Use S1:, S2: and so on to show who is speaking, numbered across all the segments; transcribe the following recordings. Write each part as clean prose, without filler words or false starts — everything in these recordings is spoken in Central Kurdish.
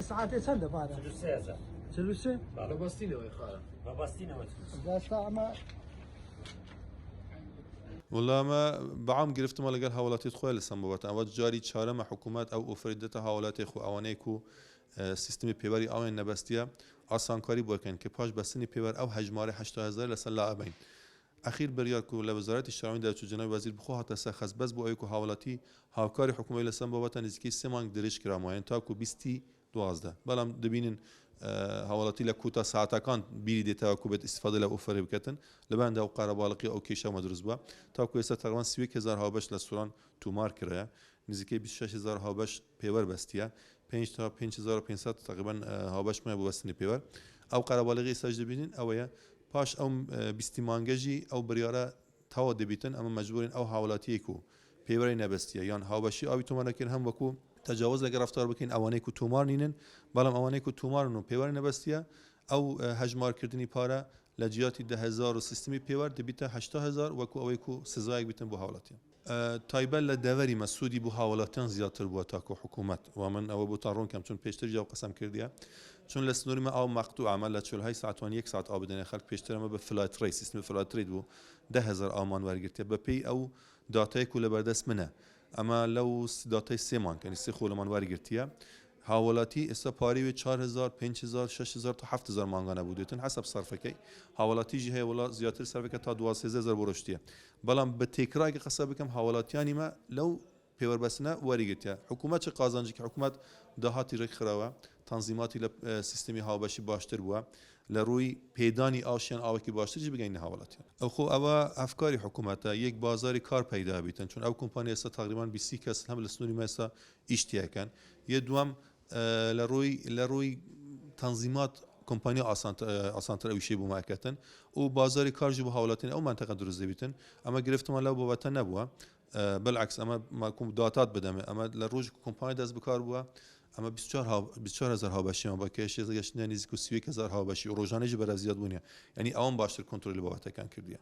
S1: ساعتي چەندە پارە؟ 43
S2: بەبەستینەوەی خارە
S3: والله ما بعام گرفتم لەگەڵ هاوڵاتیت خۆی لەسەم بابەت ئەوە جاری چارەمە حکوومەت ئەو ئۆفرێدەتە هاوڵاتی خو ئەوانەیەک و سیستمی پێوەری ئەوێن نەبەستیە ئاسانکاری بۆکەن کە پاش بەستنی پێوەر ئەو هەژمارە 80000 لەسەر لا ئەبین ئەخیر بڕیار و لە وەزارەتی شەڕاوی داچوو جەنابی وەزیر بخۆ هاتە سەرخەز بەس بۆ ئەوەی و هاوڵاتی هاوکاری حکوومەتی لەسەم بابەتە نزیکەی 3 مانگ درێژ کرامایەن تاکو 2012 بەڵام دەبینن هاوڵاتی لە کوتە ساعتەکان بیری دێتەوە بێت ئیسفادە لە ئۆفەرێ بکەن لەبەردا ئەو قارەباڵقی ئەو کێشەمە دروست بووە تاکو ئێستا تقریبان 30000 هاوبەش لە سووران تومار کرایە نزیکەی 26000 هاوبەش پێوەر بەستیە 5 تا 5500 تقریبا هاوبەشمە بۆ بەستنی پێوەر ئەو قارەباڵقی سەج دەبینین ئەوەیە پاش ئەو 20 مانگەژی ئەو بریارە تاوە دەبیتن ئەمە مەجبورین ئەو هاوڵاتیەک و پێوەری نەبەستیە یان هاوبەشی ئاوی تۆمارەکردن هەم وەکو تجاوز لەگە ڕفتار بکەین ئەوانەیە و تومار نینن بەڵام ئەوانەیە و تومارن و پێوەری نەبەستیە ئەو هەژمارکردنی پارە لە جیاتی 10000 و سیستمی پێوەر دەبیتە 80000 وەکو ئەوەی و سزایەک بیتن بۆ هاوڵاتیان تایبەت لە دەوەری مەسوودی بۆ هاوڵاتیان زیاتر بووە تاکو حکوومەت و من ئەوە بۆ تا ڕوونکەم چون پێشتر جااو قسەم کردیە چون لە سنووریمە ئەو مەقتوع ئەمە لە 40 ساعتوان 1 ساعت ئاو بدەنێ خەڵک پێشترەمە بە فلات ڕێی سیستمی فلات ڕێ بوو 10000 ئامان وەرگرتێ بە پێی ئەو داتایەک و لە بەردەست منە ئەمە لەو داتای سێمان کەنی سێ خۆلەمان وەرگرتیە هاوڵاتی ئێستا پارەی 4000 5000 6000 تا 7000 مانگانە بوو دێتن حسب سەرفەکەی هاوڵاتیژی هەیە وڵات زیاتر سەرفەکە تا 12000 بۆ ڕۆشتیە بەڵام بە تێکرایکە قسە بکەم هاوڵاتیانیمە لەو پێوەربەستنە وەریگرتیە حکوومەت چه قازانجی کە حکوومەت داهاتی ڕێکخراوە تەنزیماتی لە سیستمی هاوبەشی باشتر بووە لە ڕووی پێدانی ئاشیان ئاوەکی باشترجی بگەین هاوڵاتیان ئەو خۆ ئەوە ئەفکاری حکوومەتە یەک بازاری کار پەیدا بیتن چون ئەو کۆمپانیا ئێستا تقریبان 20 کەس هەم لە سنووری مەسا ئیشتیاکەن یە دوام لە ڕووی تەنزیمات کۆمپانیا ئاسانتر ئەویشەی بۆ ماکەتن و بازاری کارژی بۆ هاوڵاتیان ئەو منتەقە دروست دەبیتن ئەمە گرفتمان لەو بابەتە نەبووە بالعکس ئەمە ماکوم داتات بدەمێ ئەمە لە ڕۆژ کۆمپانیا دەست بکار بووە ئەمە 24000 هاوبەشیەوە بە کێشێ گەشتنیان نزیک و 30000 هاوبەشی و ڕۆژانێژی بەرە زیاد بوونیە یعنی ئەوم باشتر کۆنتترۆلی بابەتەکان کردیە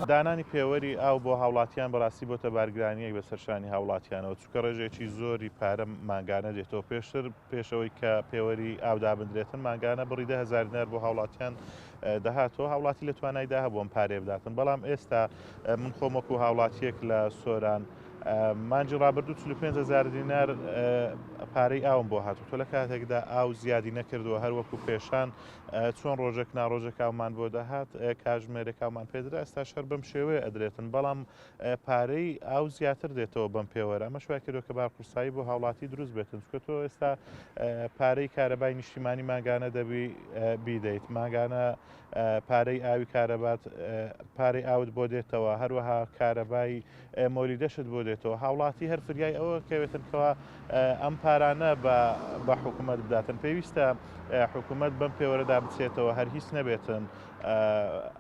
S4: دانانی پێوەری ئاو بۆ هاوڵاتیان بەڕاستی بۆتە بارگرانیەک بە سەرشانی هاوڵاتیانەوە چونکە ڕێژێکی زۆری پارە ماگانە دێتەوە پێشتر پێشەوەی کە پێوەری ئاو دابدرێتن ماگانە بڕی 10000 دینار بۆ هاوڵاتیان دەهاتەوە هاوڵاتی لە توانایدا هەبووم پارێ بداتن بەڵام ئێستا من خۆمەکو هاوڵاتیەک لە سۆران مانجی ڕابردوو 45000 دینار پارەی ئاوم بۆ هاتوو تۆ لە کاتێکدا ئاو زیادی نەکردووە هەروەکو پێشان چۆن ڕۆژێک ناڕۆژێک ئاومان بۆ دەهات کاژمێرێک ئاومان پێدرا ئێستا شەر بەم شێوەیە ئەدرێتن بەڵام پارەی ئاو زیاتر دێتەوە بەم پێوەرە ئەمە شوای کردو کە بارپرسایی بۆ هاوڵاتی دروست بێتن چکە تۆ ئێستا پارەی کارەبای نیشتیمانی ماگانە دەبی بیدەیت ماگانە پارەی ئاوی کارەبات پارەی ئاوت بۆ دێتەوە هەروەها کارەبای مۆریدەشت بۆ دێتەوە هاوڵاتی هەر فریای ئەوە کەوێتن کەوا ئەم پارانە بە حکوومەت بداتن پێویستە حکوومەت بەم پێوەرەدا بچێتەوە هەر هیچ نەبێتن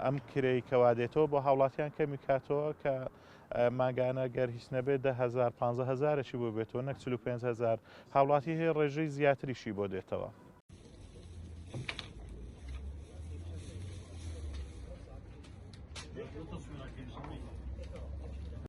S4: ئەم کرێی کەوا دێتەوە بۆ هاوڵاتیان کەمی کاتەوە کە ماگانە گەر هیچ نەبێت 10000 15000 بۆ بێتەوە نەک 45000 هاوڵاتی هەیە ڕێژەی زیاتریشی بۆ دێتەوە.